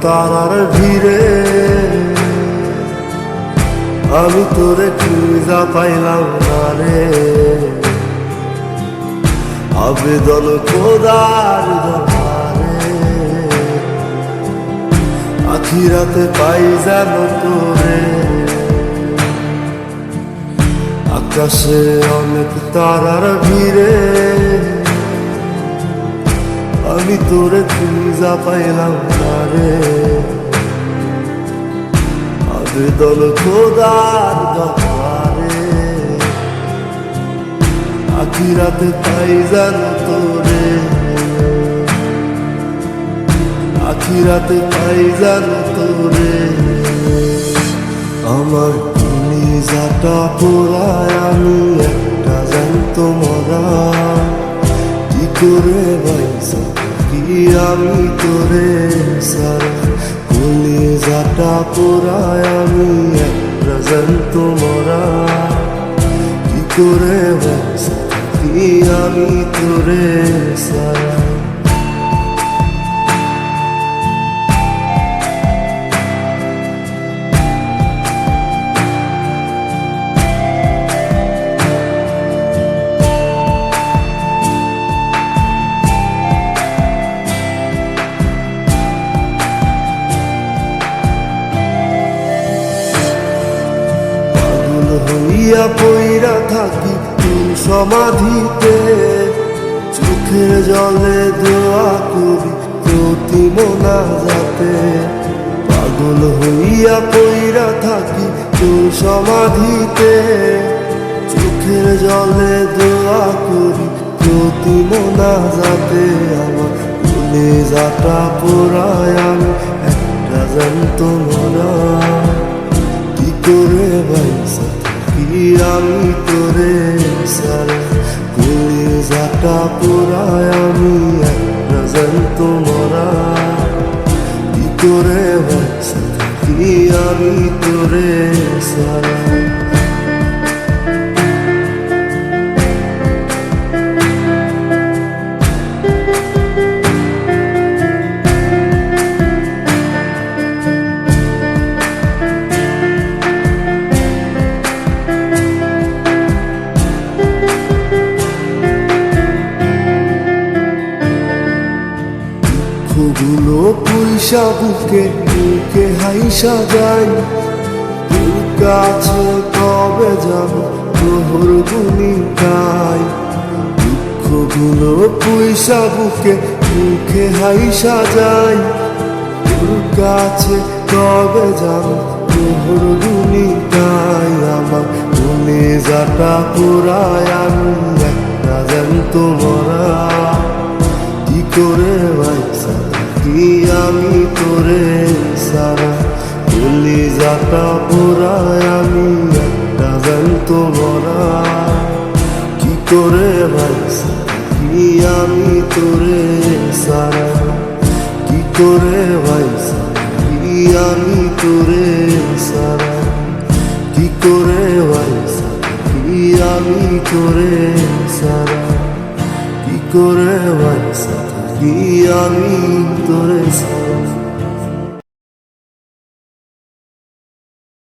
তারার ভিড়ে আমি তোরে খুঁজা পাইলাম না রে। আবেদন খোদার দরবারে আখিরাতে পাই যেন তোরে। আকাশে অনেক তারার ভিড়ে আমি তোরে খুঁজা পাইলাম না রে। আবেদন খোদার দরবারে আখিরাতে পাই যেন তোরে। আখিরাতে পাই যেন তোরে। আমার কলিজাটা পোড়ায় আমি একটা জ্যান্ত মরা। কি করে বাইসা কি আমি তোরে সারা। কলিজাটা পোড়ায় আমি একটা জ্যান্ত মরা। কি করে বাইসা কি আমি তোরে সারা। হইয়া পইরা থাকি তোর সমাধিতে। চোখের জলে দোয়া করি প্রতি মোনাজাতে। পাগল হইয়া পইরা থাকি তোর সমাধিতে। চোখের জলে দোয়া করি প্রতি মোনাজাতে। আমার কলিজাটা পোড়ায় আমি একটা জ্যান্ত মরা। কি করে বাইসা কি আমি তোরে সারা। কলিজাটা পোড়ায় আমি একটা জ্যান্ত মরা। কি করে বাইসা কি আমি তোরে সারা। গুলো পয়সা বুকে বুকে হাইসা যাই। তোর কাছে কবে যাব তোর ভূমিকায়। দুঃখগুলো পয়সা বুকে বুকে হাইসা যাই। তোর কাছে কবে যাব তোর ভূমিকায়। আমার কলিজাটা পোড়ায় আমি একটা জ্যান্ত মরা। কি করে বাইসা কি আমি তোরে সারা। কলিজাটা পোড়ায় আমি একটা জ্যান্ত মরা। কি করে বাইসা কি আমি তোরে সারা। কি করে বাইসা কি আমি তোরে সারা। কি করে বাইসা কি আমি তোরে সারা। কি করে বাইসা কি আমি তোরে সারা।